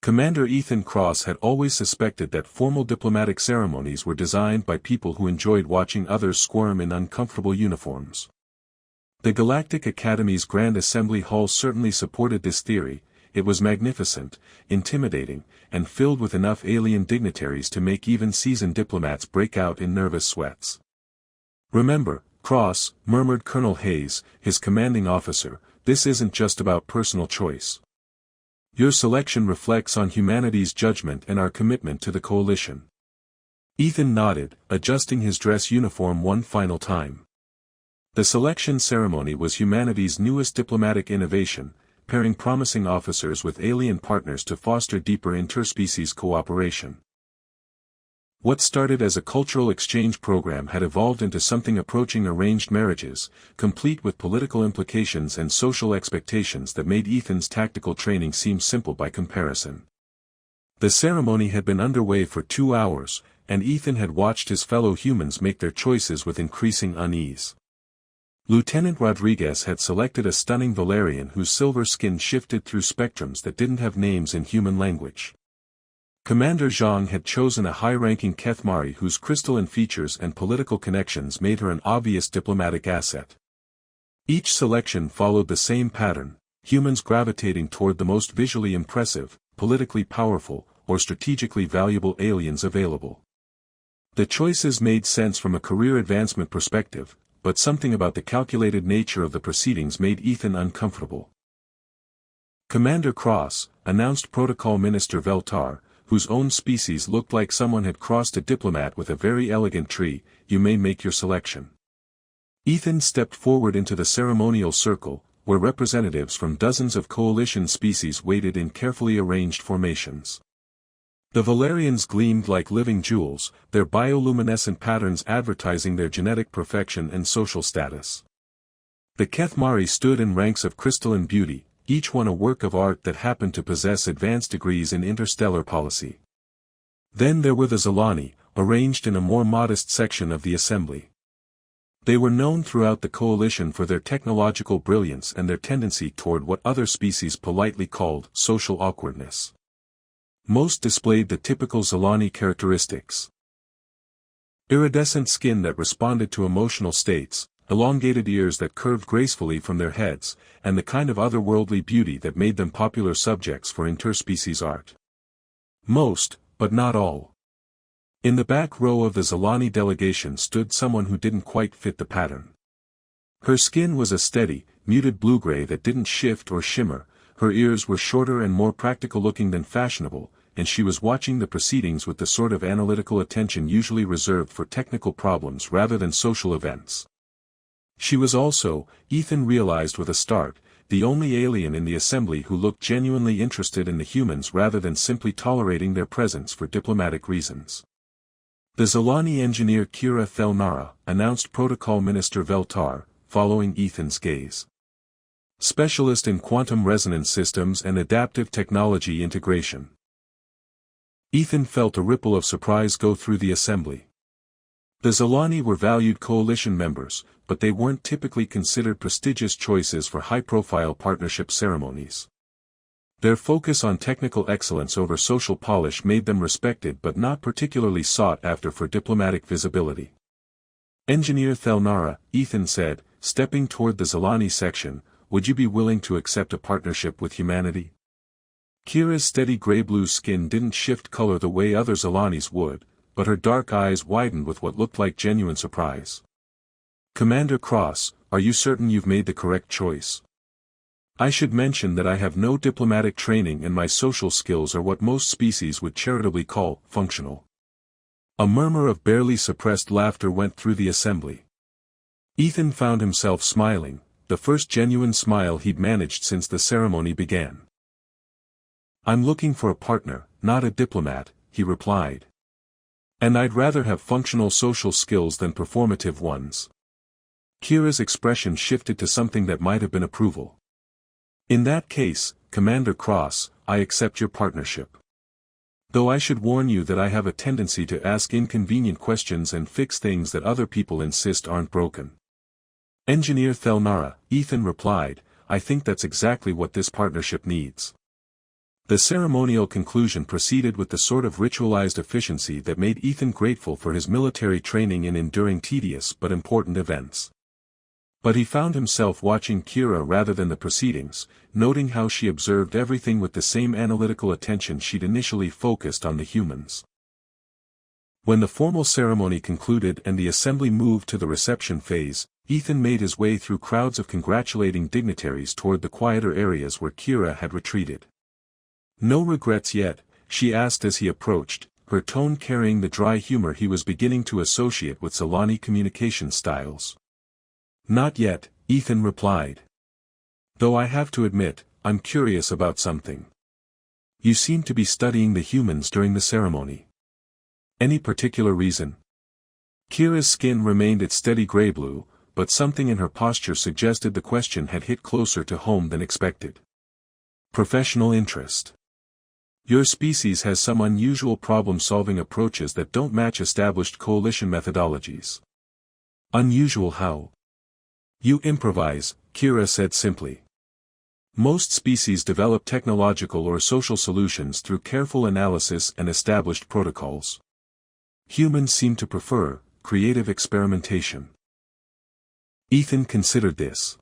Commander Ethan Cross had always suspected that formal diplomatic ceremonies were designed by people who enjoyed watching others squirm in uncomfortable uniforms. The Galactic Academy's Grand Assembly Hall certainly supported this theory. It was magnificent, intimidating, and filled with enough alien dignitaries to make even seasoned diplomats break out in nervous sweats. "Remember, Cross," murmured Colonel Hayes, his commanding officer, "this isn't just about personal choice. Your selection reflects on humanity's judgment and our commitment to the coalition." Ethan nodded, adjusting his dress uniform one final time. The selection ceremony was humanity's newest diplomatic innovation, pairing promising officers with alien partners to foster deeper interspecies cooperation. What started as a cultural exchange program had evolved into something approaching arranged marriages, complete with political implications and social expectations that made Ethan's tactical training seem simple by comparison. The ceremony had been underway for 2 hours, and Ethan had watched his fellow humans make their choices with increasing unease. Lieutenant Rodriguez had selected a stunning Valerian whose silver skin shifted through spectrums that didn't have names in human language. Commander Zhang had chosen a high-ranking Kethmari whose crystalline features and political connections made her an obvious diplomatic asset. Each selection followed the same pattern, humans gravitating toward the most visually impressive, politically powerful, or strategically valuable aliens available. The choices made sense from a career advancement perspective, but something about the calculated nature of the proceedings made Ethan uncomfortable. "Commander Cross," announced Protocol Minister Veltar, whose own species looked like someone had crossed a diplomat with a very elegant tree, "you may make your selection." Ethan stepped forward into the ceremonial circle, where representatives from dozens of coalition species waited in carefully arranged formations. The Valerians gleamed like living jewels, their bioluminescent patterns advertising their genetic perfection and social status. The Kethmari stood in ranks of crystalline beauty, each one a work of art that happened to possess advanced degrees in interstellar policy. Then there were the Zalani, arranged in a more modest section of the assembly. They were known throughout the coalition for their technological brilliance and their tendency toward what other species politely called social awkwardness. Most displayed the typical Zalani characteristics. Iridescent skin that responded to emotional states, elongated ears that curved gracefully from their heads, and the kind of otherworldly beauty that made them popular subjects for interspecies art. Most, but not all. In the back row of the Zalani delegation stood someone who didn't quite fit the pattern. Her skin was a steady, muted blue-gray that didn't shift or shimmer, her ears were shorter and more practical-looking than fashionable, and she was watching the proceedings with the sort of analytical attention usually reserved for technical problems rather than social events. She was also, Ethan realized with a start, the only alien in the assembly who looked genuinely interested in the humans rather than simply tolerating their presence for diplomatic reasons. "The Zalani engineer Kira Thelnara," announced Protocol Minister Veltar, following Ethan's gaze. "Specialist in quantum resonance systems and adaptive technology integration." Ethan felt a ripple of surprise go through the assembly. The Zalani were valued coalition members, but they weren't typically considered prestigious choices for high-profile partnership ceremonies. Their focus on technical excellence over social polish made them respected but not particularly sought after for diplomatic visibility. "Engineer Thelnara," Ethan said, stepping toward the Zalani section, "would you be willing to accept a partnership with humanity?" Kira's steady gray-blue skin didn't shift color the way other Zalanis would, but her dark eyes widened with what looked like genuine surprise. "Commander Cross, are you certain you've made the correct choice? I should mention that I have no diplomatic training and my social skills are what most species would charitably call functional." A murmur of barely suppressed laughter went through the assembly. Ethan found himself smiling, the first genuine smile he'd managed since the ceremony began. "I'm looking for a partner, not a diplomat," he replied. "And I'd rather have functional social skills than performative ones." Kira's expression shifted to something that might have been approval. "In that case, Commander Cross, I accept your partnership. Though I should warn you that I have a tendency to ask inconvenient questions and fix things that other people insist aren't broken." "Engineer Thelnara," Ethan replied, "I think that's exactly what this partnership needs." The ceremonial conclusion proceeded with the sort of ritualized efficiency that made Ethan grateful for his military training in enduring tedious but important events. But he found himself watching Kira rather than the proceedings, noting how she observed everything with the same analytical attention she'd initially focused on the humans. When the formal ceremony concluded and the assembly moved to the reception phase, Ethan made his way through crowds of congratulating dignitaries toward the quieter areas where Kira had retreated. "No regrets yet?" she asked as he approached, her tone carrying the dry humor he was beginning to associate with Solani communication styles. "Not yet," Ethan replied. "Though I have to admit, I'm curious about something. You seem to be studying the humans during the ceremony. Any particular reason?" Kira's skin remained its steady gray-blue, but something in her posture suggested the question had hit closer to home than expected. "Professional interest. Your species has some unusual problem-solving approaches that don't match established coalition methodologies." "Unusual how?" "You improvise," Kira said simply. "Most species develop technological or social solutions through careful analysis and established protocols. Humans seem to prefer creative experimentation." Ethan considered this.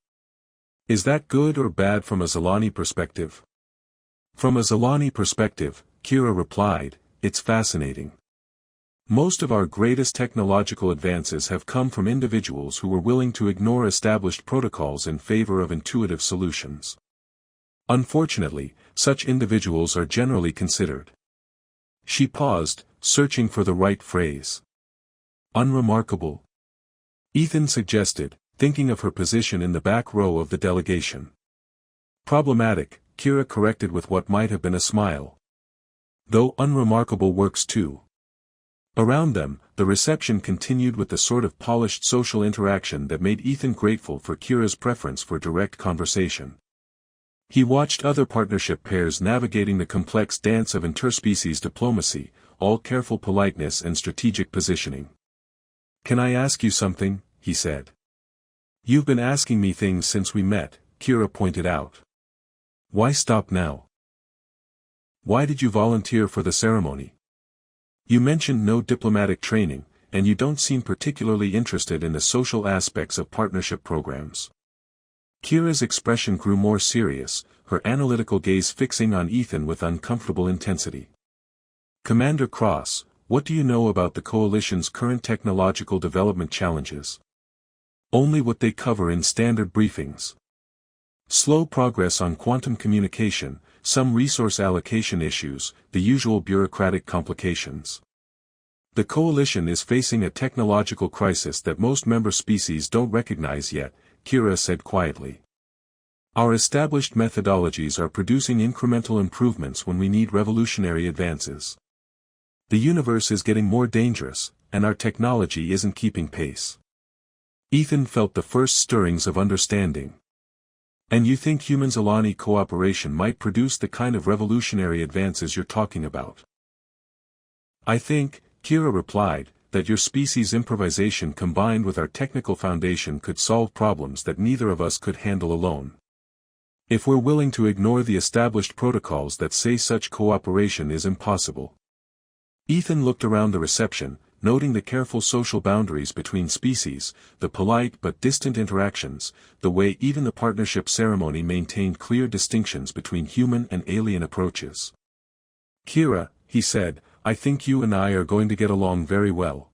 "Is that good or bad from a Zolani perspective?" "From a Zolani perspective," Kira replied, "it's fascinating. Most of our greatest technological advances have come from individuals who were willing to ignore established protocols in favor of intuitive solutions. Unfortunately, such individuals are generally considered." She paused, searching for the right phrase. "Unremarkable?" Ethan suggested, thinking of her position in the back row of the delegation. "Problematic," Kira corrected with what might have been a smile. "Though unremarkable works too." Around them, the reception continued with the sort of polished social interaction that made Ethan grateful for Kira's preference for direct conversation. He watched other partnership pairs navigating the complex dance of interspecies diplomacy, all careful politeness and strategic positioning. "Can I ask you something?" he said. "You've been asking me things since we met," Kira pointed out. "Why stop now? Why did you volunteer for the ceremony? You mentioned no diplomatic training, and you don't seem particularly interested in the social aspects of partnership programs." Kira's expression grew more serious, her analytical gaze fixing on Ethan with uncomfortable intensity. "Commander Cross, what do you know about the Coalition's current technological development challenges?" "Only what they cover in standard briefings. Slow progress on quantum communication, some resource allocation issues, the usual bureaucratic complications. The Coalition is facing a technological crisis that most member species don't recognize yet," Kira said quietly. "Our established methodologies are producing incremental improvements when we need revolutionary advances. The universe is getting more dangerous, and our technology isn't keeping pace." Ethan felt the first stirrings of understanding. "And you think human-Zolani cooperation might produce the kind of revolutionary advances you're talking about?" "I think," Kira replied, "that your species' improvisation combined with our technical foundation could solve problems that neither of us could handle alone. If we're willing to ignore the established protocols that say such cooperation is impossible." Ethan looked around the reception, noting the careful social boundaries between species, the polite but distant interactions, the way even the partnership ceremony maintained clear distinctions between human and alien approaches. "Kira," he said, "I think you and I are going to get along very well."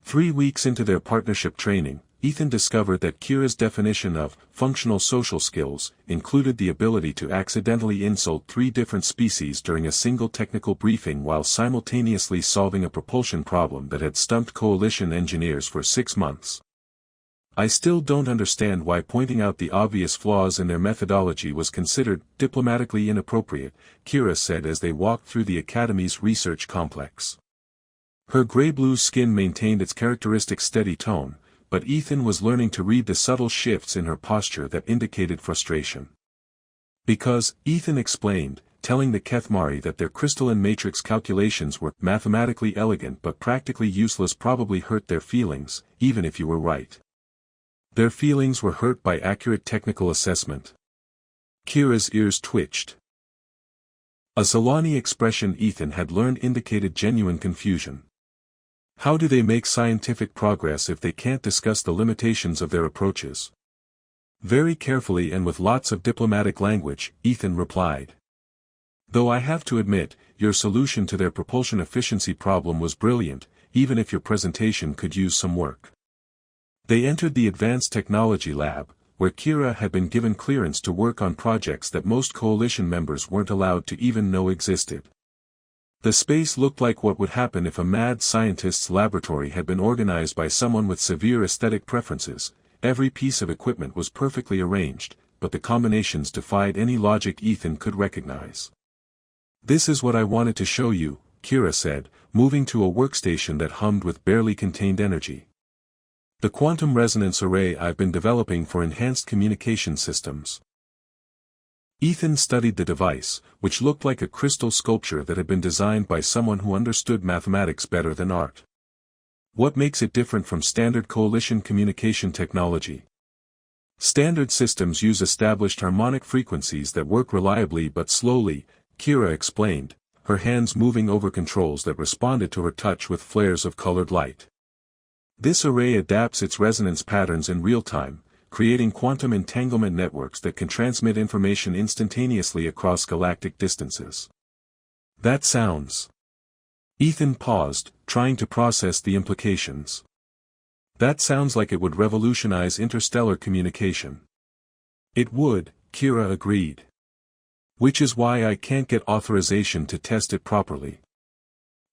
3 weeks into their partnership training, Ethan discovered that Kira's definition of functional social skills included the ability to accidentally insult 3 different species during a single technical briefing while simultaneously solving a propulsion problem that had stumped Coalition engineers for 6 months. "I still don't understand why pointing out the obvious flaws in their methodology was considered diplomatically inappropriate," Kira said as they walked through the Academy's research complex. Her gray-blue skin maintained its characteristic steady tone, but Ethan was learning to read the subtle shifts in her posture that indicated frustration. "Because," Ethan explained, telling the Kethmari that their crystalline matrix calculations were mathematically elegant but practically useless probably hurt their feelings, even if you were right. Their feelings were hurt by accurate technical assessment. Kira's ears twitched. A Zolani expression Ethan had learned indicated genuine confusion. How do they make scientific progress if they can't discuss the limitations of their approaches? Very carefully and with lots of diplomatic language, Ethan replied. Though I have to admit, your solution to their propulsion efficiency problem was brilliant, even if your presentation could use some work. They entered the Advanced Technology Lab, where Kira had been given clearance to work on projects that most coalition members weren't allowed to even know existed. The space looked like what would happen if a mad scientist's laboratory had been organized by someone with severe aesthetic preferences. Every piece of equipment was perfectly arranged, but the combinations defied any logic Ethan could recognize. This is what I wanted to show you, Kira said, moving to a workstation that hummed with barely contained energy. The quantum resonance array I've been developing for enhanced communication systems. Ethan studied the device, which looked like a crystal sculpture that had been designed by someone who understood mathematics better than art. What makes it different from standard coalition communication technology? Standard systems use established harmonic frequencies that work reliably but slowly, Kira explained, her hands moving over controls that responded to her touch with flares of colored light. This array adapts its resonance patterns in real time, creating quantum entanglement networks that can transmit information instantaneously across galactic distances. That sounds. Ethan paused, trying to process the implications. That sounds like it would revolutionize interstellar communication. It would, Kira agreed. Which is why I can't get authorization to test it properly.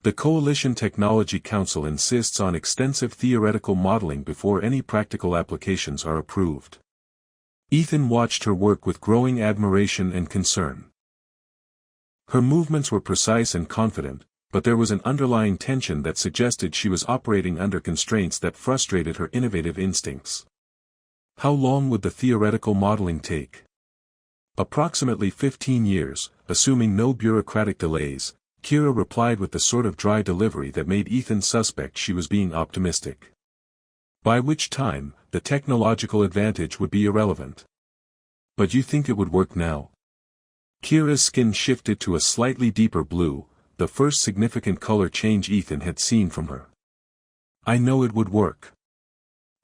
The Coalition Technology Council insists on extensive theoretical modeling before any practical applications are approved. Ethan watched her work with growing admiration and concern. Her movements were precise and confident, but there was an underlying tension that suggested she was operating under constraints that frustrated her innovative instincts. How long would the theoretical modeling take? Approximately 15 years, assuming no bureaucratic delays, Kira replied with the sort of dry delivery that made Ethan suspect she was being optimistic. By which time, the technological advantage would be irrelevant. But you think it would work now? Kira's skin shifted to a slightly deeper blue, the first significant color change Ethan had seen from her. I know it would work.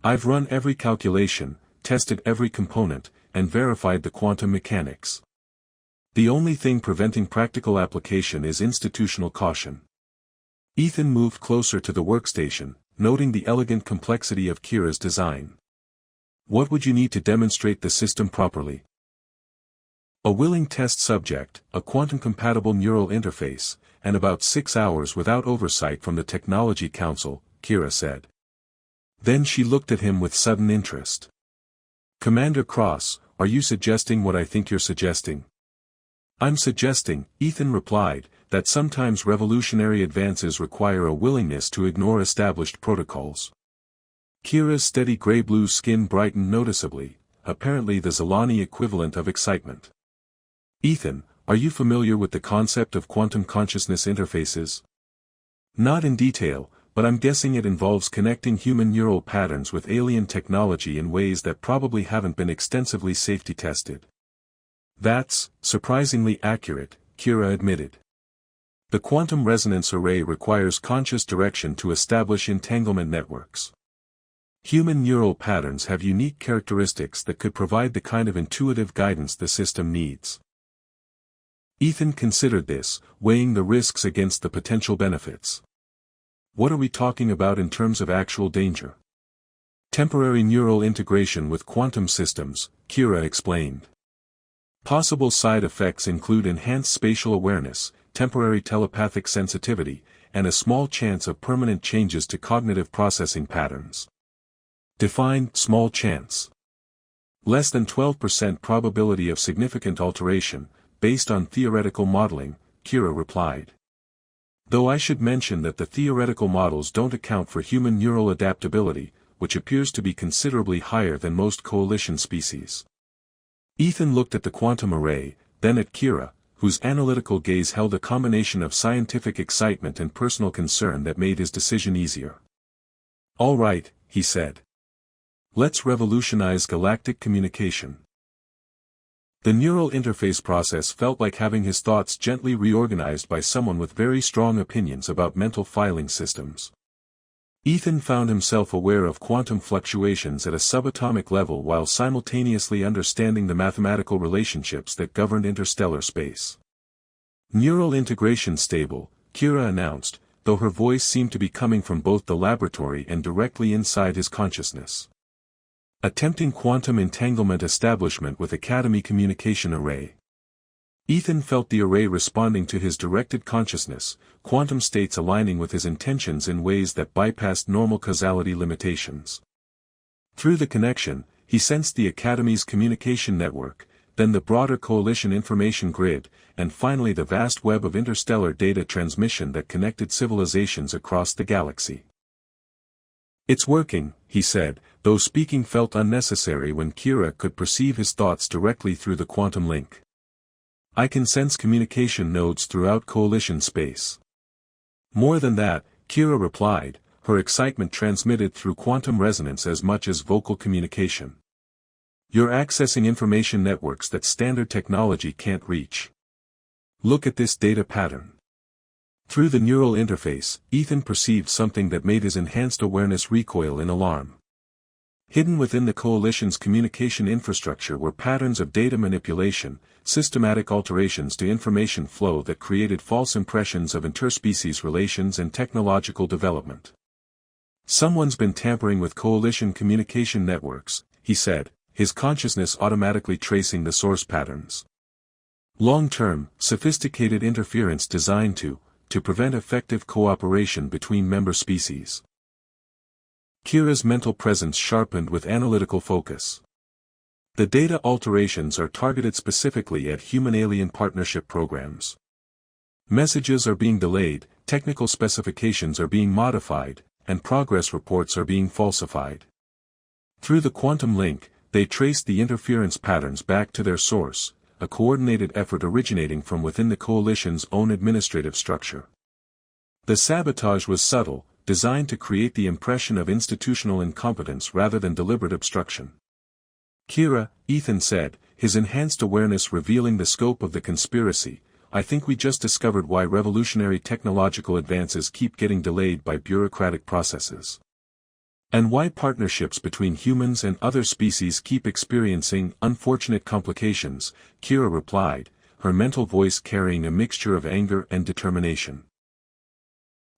I've run every calculation, tested every component, and verified the quantum mechanics. The only thing preventing practical application is institutional caution. Ethan moved closer to the workstation, noting the elegant complexity of Kira's design. What would you need to demonstrate the system properly? A willing test subject, a quantum-compatible neural interface, and about 6 hours without oversight from the Technology Council, Kira said. Then she looked at him with sudden interest. Commander Cross, are you suggesting what I think you're suggesting? I'm suggesting, Ethan replied, that sometimes revolutionary advances require a willingness to ignore established protocols. Kira's steady gray-blue skin brightened noticeably, apparently the Zolani equivalent of excitement. Ethan, are you familiar with the concept of quantum consciousness interfaces? Not in detail, but I'm guessing it involves connecting human neural patterns with alien technology in ways that probably haven't been extensively safety tested. That's surprisingly accurate, Kira admitted. The quantum resonance array requires conscious direction to establish entanglement networks. Human neural patterns have unique characteristics that could provide the kind of intuitive guidance the system needs. Ethan considered this, weighing the risks against the potential benefits. What are we talking about in terms of actual danger? Temporary neural integration with quantum systems, Kira explained. Possible side effects include enhanced spatial awareness, temporary telepathic sensitivity, and a small chance of permanent changes to cognitive processing patterns. Define small chance. Less than 12% probability of significant alteration, based on theoretical modeling, Kira replied. Though I should mention that the theoretical models don't account for human neural adaptability, which appears to be considerably higher than most coalition species. Ethan looked at the quantum array, then at Kira, whose analytical gaze held a combination of scientific excitement and personal concern that made his decision easier. All right, he said. Let's revolutionize galactic communication. The neural interface process felt like having his thoughts gently reorganized by someone with very strong opinions about mental filing systems. Ethan found himself aware of quantum fluctuations at a subatomic level while simultaneously understanding the mathematical relationships that governed interstellar space. Neural integration stable, Kira announced, though her voice seemed to be coming from both the laboratory and directly inside his consciousness. Attempting quantum entanglement establishment with Academy communication array. Ethan felt the array responding to his directed consciousness, quantum states aligning with his intentions in ways that bypassed normal causality limitations. Through the connection, he sensed the Academy's communication network, then the broader coalition information grid, and finally the vast web of interstellar data transmission that connected civilizations across the galaxy. "It's working," he said, though speaking felt unnecessary when Kira could perceive his thoughts directly through the quantum link. "I can sense communication nodes throughout coalition space." More than that, Kira replied, her excitement transmitted through quantum resonance as much as vocal communication. "You're accessing information networks that standard technology can't reach. Look at this data pattern." Through the neural interface, Ethan perceived something that made his enhanced awareness recoil in alarm. Hidden within the coalition's communication infrastructure were patterns of data manipulation, systematic alterations to information flow that created false impressions of interspecies relations and technological development. "Someone's been tampering with coalition communication networks," he said, his consciousness automatically tracing the source patterns. Long-term, sophisticated interference designed to prevent effective cooperation between member species. Kira's mental presence sharpened with analytical focus. The data alterations are targeted specifically at human-alien partnership programs. Messages are being delayed, technical specifications are being modified, and progress reports are being falsified. Through the quantum link, they traced the interference patterns back to their source, a coordinated effort originating from within the coalition's own administrative structure. The sabotage was subtle, designed to create the impression of institutional incompetence rather than deliberate obstruction. "Kira," Ethan said, his enhanced awareness revealing the scope of the conspiracy, "I think we just discovered why revolutionary technological advances keep getting delayed by bureaucratic processes. And why partnerships between humans and other species keep experiencing unfortunate complications," Kira replied, her mental voice carrying a mixture of anger and determination.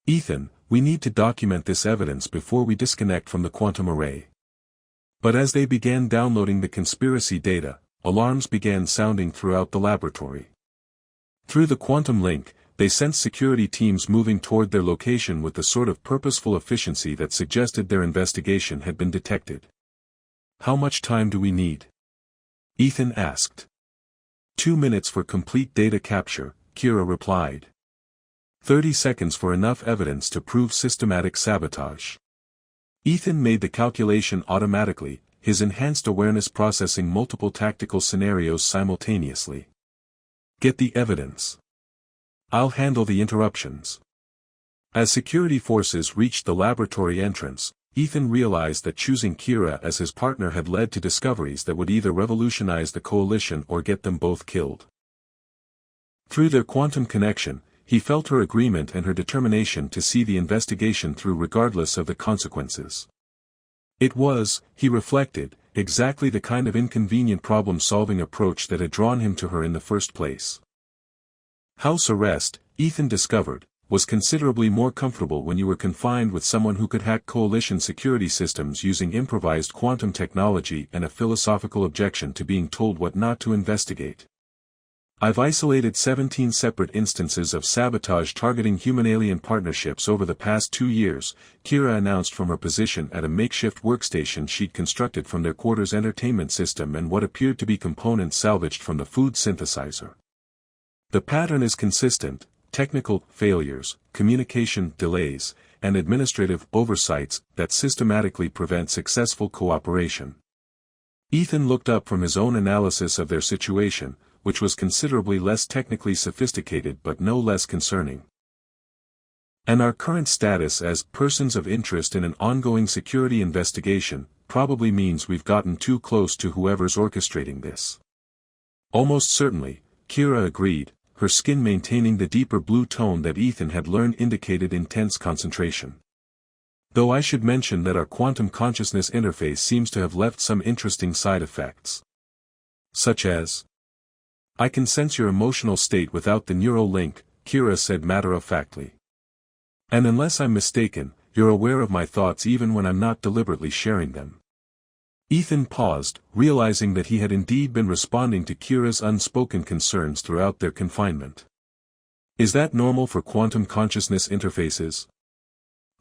"Ethan, we need to document this evidence before we disconnect from the quantum array." But as they began downloading the conspiracy data, alarms began sounding throughout the laboratory. Through the quantum link, they sensed security teams moving toward their location with the sort of purposeful efficiency that suggested their investigation had been detected. "How much time do we need?" Ethan asked. 2 minutes for complete data capture," Kira replied. 30 seconds for enough evidence to prove systematic sabotage. Ethan made the calculation automatically, his enhanced awareness processing multiple tactical scenarios simultaneously. "Get the evidence. I'll handle the interruptions." As security forces reached the laboratory entrance, Ethan realized that choosing Kira as his partner had led to discoveries that would either revolutionize the coalition or get them both killed. Through their quantum connection, he felt her agreement and her determination to see the investigation through regardless of the consequences. It was, he reflected, exactly the kind of inconvenient problem-solving approach that had drawn him to her in the first place. House arrest, Ethan discovered, was considerably more comfortable when you were confined with someone who could hack coalition security systems using improvised quantum technology and a philosophical objection to being told what not to investigate. "I've isolated 17 separate instances of sabotage targeting human-alien partnerships over the past 2 years, Kira announced from her position at a makeshift workstation she'd constructed from their quarters entertainment system and what appeared to be components salvaged from the food synthesizer. The pattern is consistent: technical failures, communication delays, and administrative oversights that systematically prevent successful cooperation." Ethan looked up from his own analysis of their situation, which was considerably less technically sophisticated but no less concerning. "And our current status as persons of interest in an ongoing security investigation probably means we've gotten too close to whoever's orchestrating this. Almost certainly, Kira agreed, her skin maintaining the deeper blue tone that Ethan had learned indicated intense concentration. Though I should mention that our quantum consciousness interface seems to have left some interesting side effects. Such as, I can sense your emotional state without the neural link, Kira said matter-of-factly. And unless I'm mistaken, you're aware of my thoughts even when I'm not deliberately sharing them. Ethan paused, realizing that he had indeed been responding to Kira's unspoken concerns throughout their confinement. Is that normal for quantum consciousness interfaces?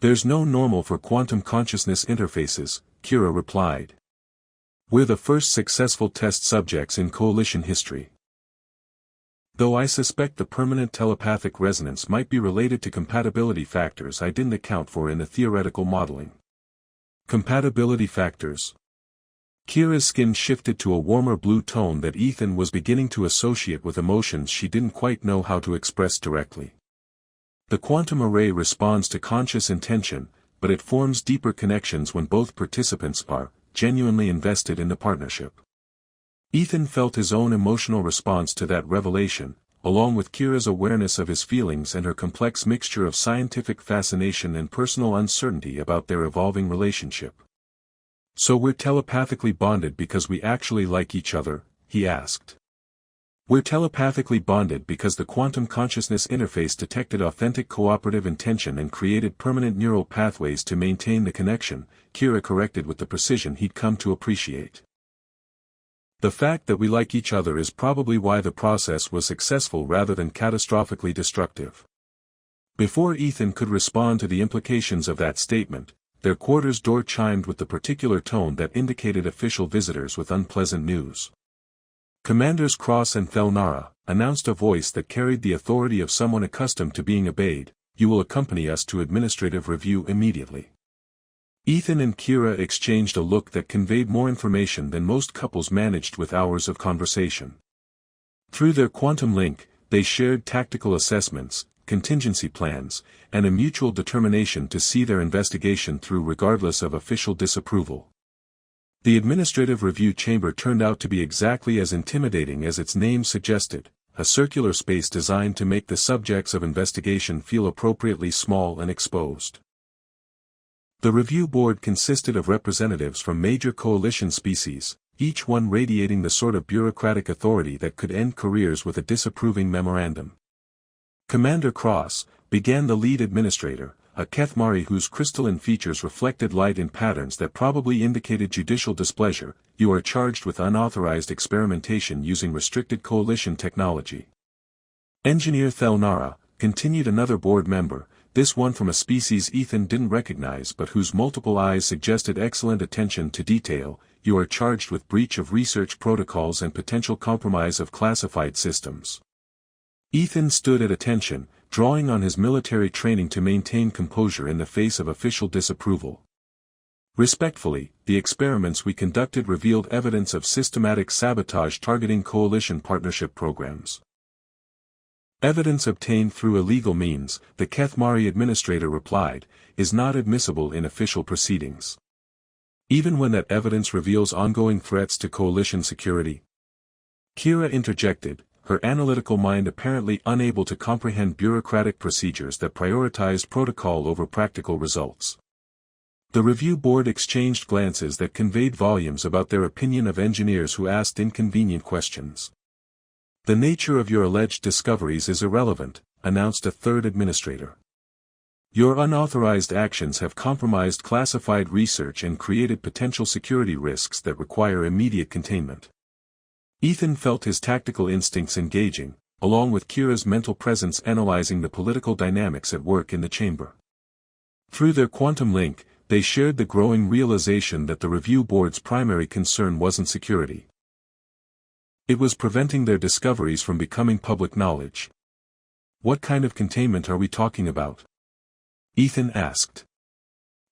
There's no normal for quantum consciousness interfaces, Kira replied. We're the first successful test subjects in coalition history. Though I suspect the permanent telepathic resonance might be related to compatibility factors I didn't account for in the theoretical modeling. Compatibility factors. Kira's skin shifted to a warmer blue tone that Ethan was beginning to associate with emotions she didn't quite know how to express directly. The quantum array responds to conscious intention, but it forms deeper connections when both participants are genuinely invested in the partnership. Ethan felt his own emotional response to that revelation, along with Kira's awareness of his feelings and her complex mixture of scientific fascination and personal uncertainty about their evolving relationship. So we're telepathically bonded because we actually like each other, he asked. We're telepathically bonded because the quantum consciousness interface detected authentic cooperative intention and created permanent neural pathways to maintain the connection, Kira corrected with the precision he'd come to appreciate. The fact that we like each other is probably why the process was successful rather than catastrophically destructive. Before Ethan could respond to the implications of that statement, their quarters door chimed with the particular tone that indicated official visitors with unpleasant news. Commanders Cross and Thelnara, announced a voice that carried the authority of someone accustomed to being obeyed, you will accompany us to administrative review immediately. Ethan and Kira exchanged a look that conveyed more information than most couples managed with hours of conversation. Through their quantum link, they shared tactical assessments, contingency plans, and a mutual determination to see their investigation through regardless of official disapproval. The administrative review chamber turned out to be exactly as intimidating as its name suggested, a circular space designed to make the subjects of investigation feel appropriately small and exposed. The review board consisted of representatives from major coalition species, each one radiating the sort of bureaucratic authority that could end careers with a disapproving memorandum. Commander Cross, began the lead administrator, a Kethmari whose crystalline features reflected light in patterns that probably indicated judicial displeasure, you are charged with unauthorized experimentation using restricted coalition technology. Engineer Thelnara, continued another board member, this one from a species Ethan didn't recognize but whose multiple eyes suggested excellent attention to detail, you are charged with breach of research protocols and potential compromise of classified systems. Ethan stood at attention, drawing on his military training to maintain composure in the face of official disapproval. Respectfully, the experiments we conducted revealed evidence of systematic sabotage targeting coalition partnership programs. Evidence obtained through illegal means, the Kethmari administrator replied, is not admissible in official proceedings. Even when that evidence reveals ongoing threats to coalition security. Kira interjected, her analytical mind apparently unable to comprehend bureaucratic procedures that prioritized protocol over practical results. The review board exchanged glances that conveyed volumes about their opinion of engineers who asked inconvenient questions. The nature of your alleged discoveries is irrelevant, announced a third administrator. Your unauthorized actions have compromised classified research and created potential security risks that require immediate containment. Ethan felt his tactical instincts engaging, along with Kira's mental presence analyzing the political dynamics at work in the chamber. Through their quantum link, they shared the growing realization that the review board's primary concern wasn't security. It was preventing their discoveries from becoming public knowledge. What kind of containment are we talking about? Ethan asked.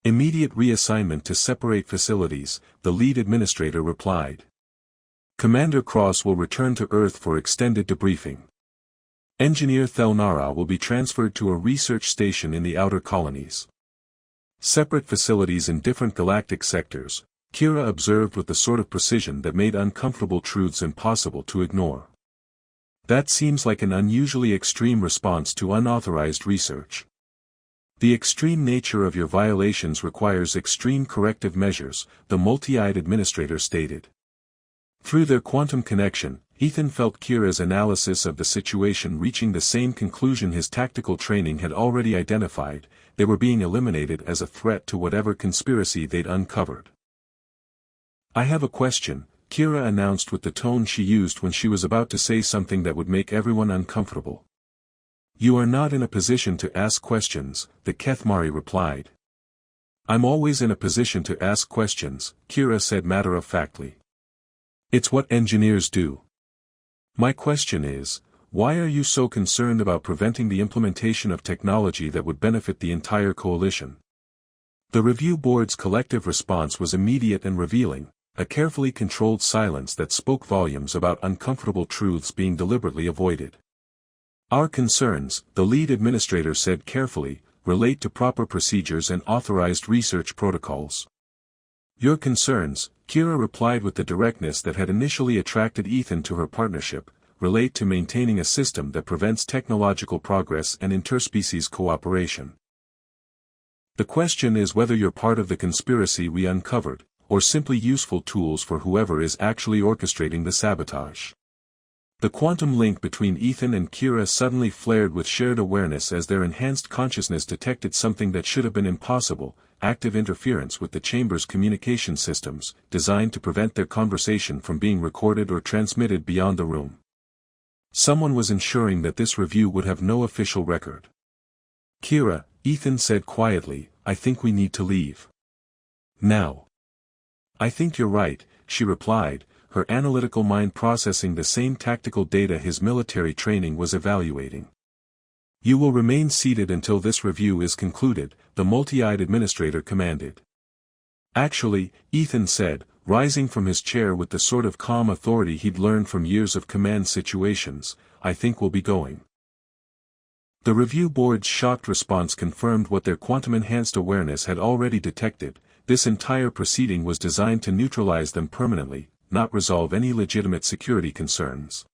Immediate reassignment to separate facilities, the lead administrator replied. Commander Cross will return to Earth for extended debriefing. Engineer Thelnara will be transferred to a research station in the outer colonies. Separate facilities in different galactic sectors, Kira observed with the sort of precision that made uncomfortable truths impossible to ignore. That seems like an unusually extreme response to unauthorized research. The extreme nature of your violations requires extreme corrective measures, the multi-eyed administrator stated. Through their quantum connection, Ethan felt Kira's analysis of the situation reaching the same conclusion his tactical training had already identified: they were being eliminated as a threat to whatever conspiracy they'd uncovered. "I have a question," Kira announced with the tone she used when she was about to say something that would make everyone uncomfortable. "You are not in a position to ask questions," the Kethmari replied. "I'm always in a position to ask questions," Kira said matter-of-factly. "It's what engineers do. My question is, why are you so concerned about preventing the implementation of technology that would benefit the entire coalition?" The review board's collective response was immediate and revealing, a carefully controlled silence that spoke volumes about uncomfortable truths being deliberately avoided. "Our concerns," the lead administrator said carefully, "relate to proper procedures and authorized research protocols." "Your concerns," Kira replied with the directness that had initially attracted Ethan to her partnership, "relate to maintaining a system that prevents technological progress and interspecies cooperation. The question is whether you're part of the conspiracy we uncovered, or simply useful tools for whoever is actually orchestrating the sabotage." The quantum link between Ethan and Kira suddenly flared with shared awareness as their enhanced consciousness detected something that should have been impossible: active interference with the chamber's communication systems, designed to prevent their conversation from being recorded or transmitted beyond the room. Someone was ensuring that this review would have no official record. "Kira," Ethan said quietly, "I think we need to leave. Now." "I think you're right," she replied, her analytical mind processing the same tactical data his military training was evaluating. "You will remain seated until this review is concluded," the multi-eyed administrator commanded. "Actually," Ethan said, rising from his chair with the sort of calm authority he'd learned from years of command situations, "I think we'll be going." The review board's shocked response confirmed what their quantum-enhanced awareness had already detected: this entire proceeding was designed to neutralize them permanently, not resolve any legitimate security concerns.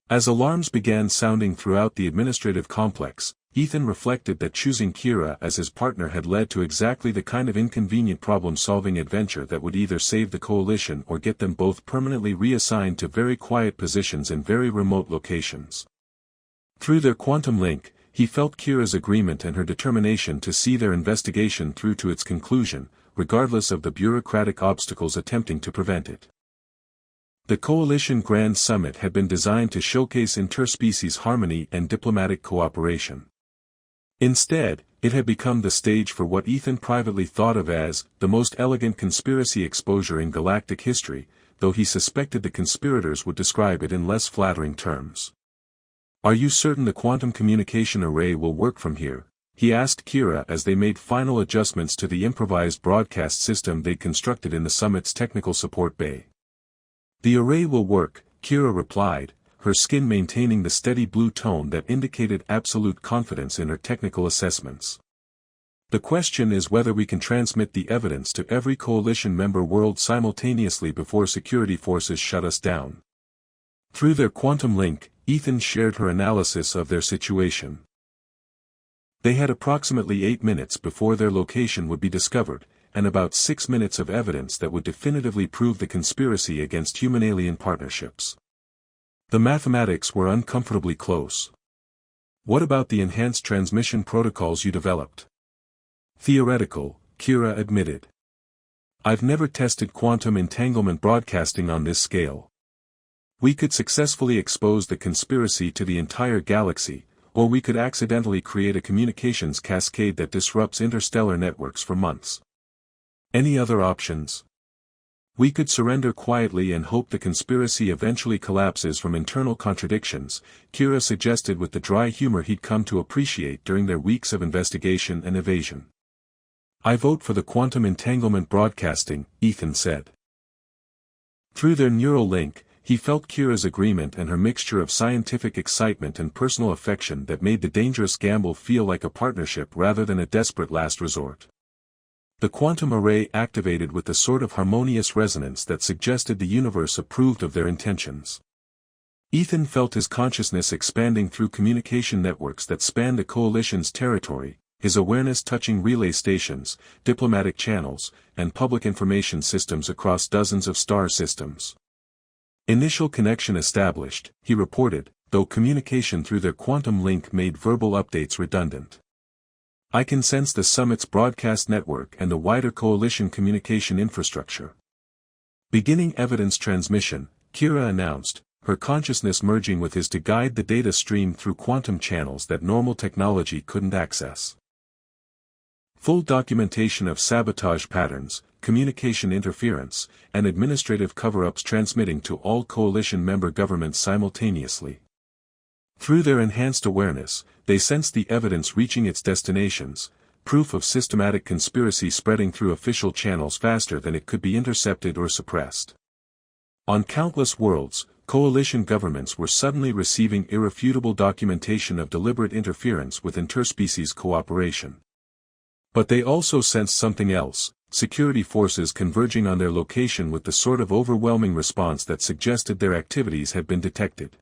As alarms began sounding throughout the administrative complex, Ethan reflected that choosing Kira as his partner had led to exactly the kind of inconvenient problem-solving adventure that would either save the coalition or get them both permanently reassigned to very quiet positions in very remote locations. Through their quantum link, he felt Kira's agreement and her determination to see their investigation through to its conclusion, regardless of the bureaucratic obstacles attempting to prevent it. The Coalition Grand Summit had been designed to showcase interspecies harmony and diplomatic cooperation. Instead, it had become the stage for what Ethan privately thought of as the most elegant conspiracy exposure in galactic history, though he suspected the conspirators would describe it in less flattering terms. "Are you certain the quantum communication array will work from here?" he asked Kira as they made final adjustments to the improvised broadcast system they'd constructed in the summit's technical support bay. "The array will work," Kira replied, her skin maintaining the steady blue tone that indicated absolute confidence in her technical assessments. "The question is whether we can transmit the evidence to every coalition member world simultaneously before security forces shut us down." Through their quantum link, Ethan shared her analysis of their situation. They had approximately 8 minutes before their location would be discovered, and about 6 minutes of evidence that would definitively prove the conspiracy against human-alien partnerships. The mathematics were uncomfortably close. "What about the enhanced transmission protocols you developed?" "Theoretical," Kira admitted. "I've never tested quantum entanglement broadcasting on this scale. We could successfully expose the conspiracy to the entire galaxy, or we could accidentally create a communications cascade that disrupts interstellar networks for months. Any other options? We could surrender quietly and hope the conspiracy eventually collapses from internal contradictions," Kira suggested with the dry humor he'd come to appreciate during their weeks of investigation and evasion. "I vote for the quantum entanglement broadcasting," Ethan said. Through their neural link, he felt Kira's agreement and her mixture of scientific excitement and personal affection that made the dangerous gamble feel like a partnership rather than a desperate last resort. The quantum array activated with the sort of harmonious resonance that suggested the universe approved of their intentions. Ethan felt his consciousness expanding through communication networks that spanned the coalition's territory, his awareness touching relay stations, diplomatic channels, and public information systems across dozens of star systems. Initial connection established, he reported, though communication through their quantum link made verbal updates redundant. I can sense the summit's broadcast network and the wider coalition communication infrastructure. Beginning evidence transmission, Kira announced, her consciousness merging with his to guide the data stream through quantum channels that normal technology couldn't access. Full documentation of sabotage patterns, communication interference, and administrative cover-ups transmitting to all coalition member governments simultaneously. Through their enhanced awareness, they sensed the evidence reaching its destinations, proof of systematic conspiracy spreading through official channels faster than it could be intercepted or suppressed. On countless worlds, coalition governments were suddenly receiving irrefutable documentation of deliberate interference with interspecies cooperation. But they also sensed something else, security forces converging on their location with the sort of overwhelming response that suggested their activities had been detected.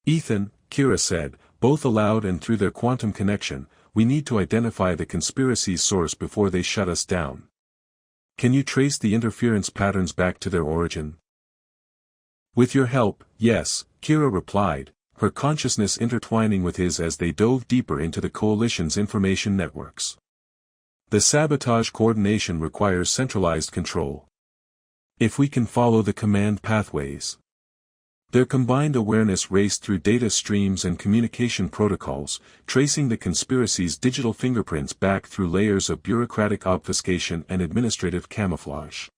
Ethan, Kira said, both aloud and through their quantum connection, we need to identify the conspiracy's source before they shut us down. Can you trace the interference patterns back to their origin? With your help, yes, Kira replied, her consciousness intertwining with his as they dove deeper into the coalition's information networks. The sabotage coordination requires centralized control. If we can follow the command pathways. Their combined awareness raced through data streams and communication protocols, tracing the conspiracy's digital fingerprints back through layers of bureaucratic obfuscation and administrative camouflage.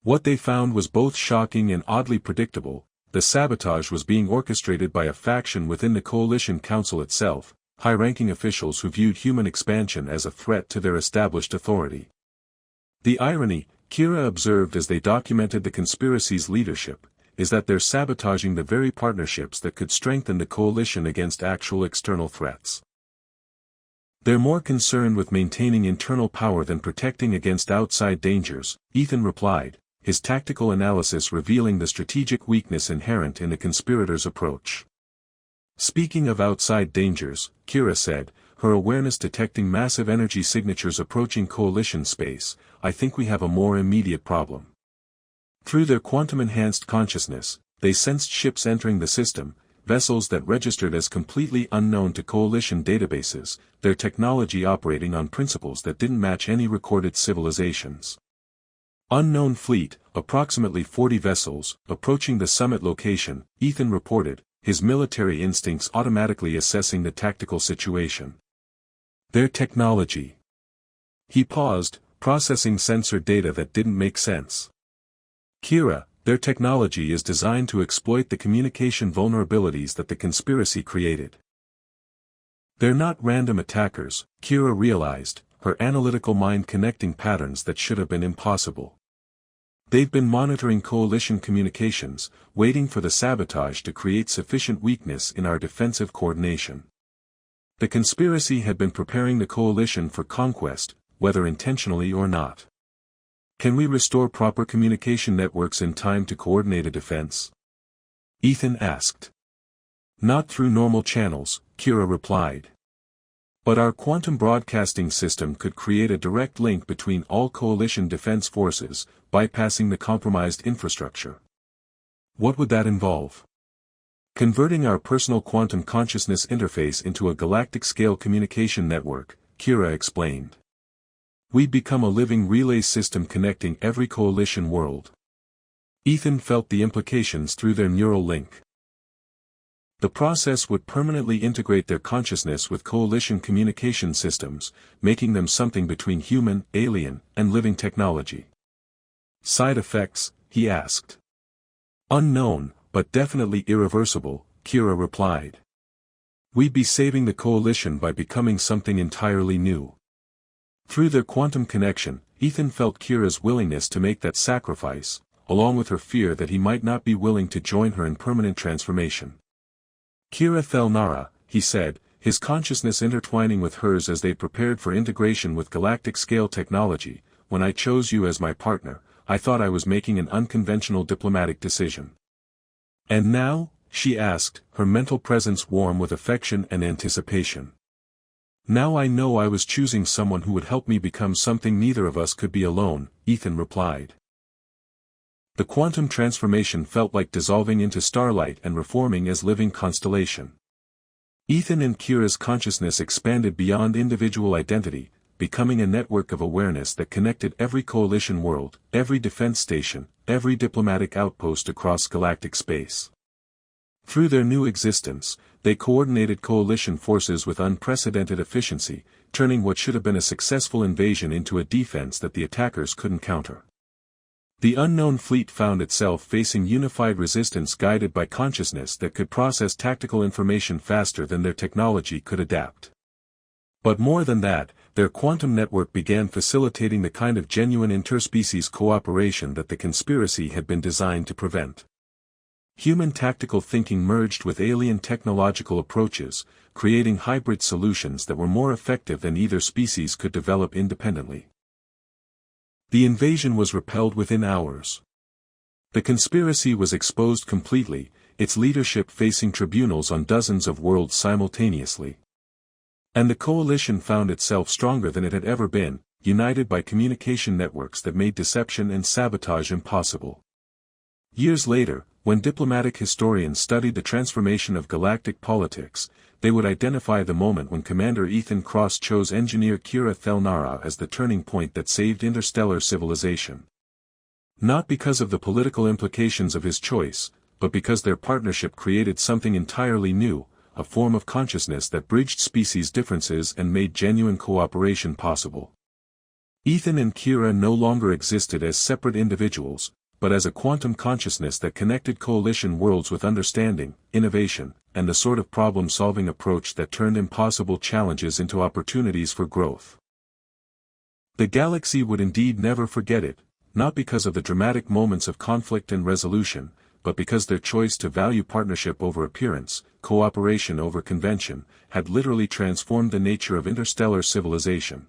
What they found was both shocking and oddly predictable. The sabotage was being orchestrated by a faction within the Coalition Council itself, high-ranking officials who viewed human expansion as a threat to their established authority. The irony, Kira observed as they documented the conspiracy's leadership, is that they're sabotaging the very partnerships that could strengthen the coalition against actual external threats. They're more concerned with maintaining internal power than protecting against outside dangers, Ethan replied, his tactical analysis revealing the strategic weakness inherent in the conspirators' approach. Speaking of outside dangers, Kira said, her awareness detecting massive energy signatures approaching coalition space, I think we have a more immediate problem. Through their quantum-enhanced consciousness, they sensed ships entering the system, vessels that registered as completely unknown to coalition databases, their technology operating on principles that didn't match any recorded civilizations. Unknown fleet, approximately 40 vessels, approaching the summit location, Ethan reported, his military instincts automatically assessing the tactical situation. Their technology. He paused, processing sensor data that didn't make sense. Kira, their technology is designed to exploit the communication vulnerabilities that the conspiracy created. They're not random attackers, Kira realized, her analytical mind connecting patterns that should have been impossible. They've been monitoring coalition communications, waiting for the sabotage to create sufficient weakness in our defensive coordination. The conspiracy had been preparing the coalition for conquest, whether intentionally or not. Can we restore proper communication networks in time to coordinate a defense? Ethan asked. Not through normal channels, Kira replied. But our quantum broadcasting system could create a direct link between all coalition defense forces, bypassing the compromised infrastructure. What would that involve? Converting our personal quantum consciousness interface into a galactic-scale communication network, Kira explained. We'd become a living relay system connecting every coalition world. Ethan felt the implications through their neural link. The process would permanently integrate their consciousness with coalition communication systems, making them something between human, alien, and living technology. Side effects, he asked. Unknown, but definitely irreversible, Kira replied. We'd be saving the coalition by becoming something entirely new. Through their quantum connection, Ethan felt Kira's willingness to make that sacrifice, along with her fear that he might not be willing to join her in permanent transformation. Kira Thelnara, he said, his consciousness intertwining with hers as they prepared for integration with galactic-scale technology, when I chose you as my partner, I thought I was making an unconventional diplomatic decision. And now, she asked, her mental presence warm with affection and anticipation. Now I know I was choosing someone who would help me become something neither of us could be alone, Ethan replied. The quantum transformation felt like dissolving into starlight and reforming as living constellation. Ethan and Kira's consciousness expanded beyond individual identity, becoming a network of awareness that connected every coalition world, every defense station, every diplomatic outpost across galactic space. Through their new existence, they coordinated coalition forces with unprecedented efficiency, turning what should have been a successful invasion into a defense that the attackers couldn't counter. The unknown fleet found itself facing unified resistance guided by consciousness that could process tactical information faster than their technology could adapt. But more than that, their quantum network began facilitating the kind of genuine interspecies cooperation that the conspiracy had been designed to prevent. Human tactical thinking merged with alien technological approaches, creating hybrid solutions that were more effective than either species could develop independently. The invasion was repelled within hours. The conspiracy was exposed completely, its leadership facing tribunals on dozens of worlds simultaneously. And the coalition found itself stronger than it had ever been, united by communication networks that made deception and sabotage impossible. Years later, when diplomatic historians studied the transformation of galactic politics, they would identify the moment when Commander Ethan Cross chose engineer Kira Thelnara as the turning point that saved interstellar civilization. Not because of the political implications of his choice, but because their partnership created something entirely new, a form of consciousness that bridged species differences and made genuine cooperation possible. Ethan and Kira no longer existed as separate individuals, but as a quantum consciousness that connected coalition worlds with understanding, innovation, and the sort of problem-solving approach that turned impossible challenges into opportunities for growth. The galaxy would indeed never forget it, not because of the dramatic moments of conflict and resolution, but because their choice to value partnership over appearance, cooperation over convention, had literally transformed the nature of interstellar civilization.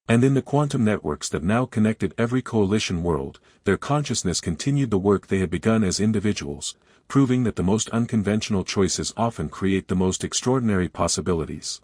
And in the quantum networks that now connected every coalition world, their consciousness continued the work they had begun as individuals, proving that the most unconventional choices often create the most extraordinary possibilities.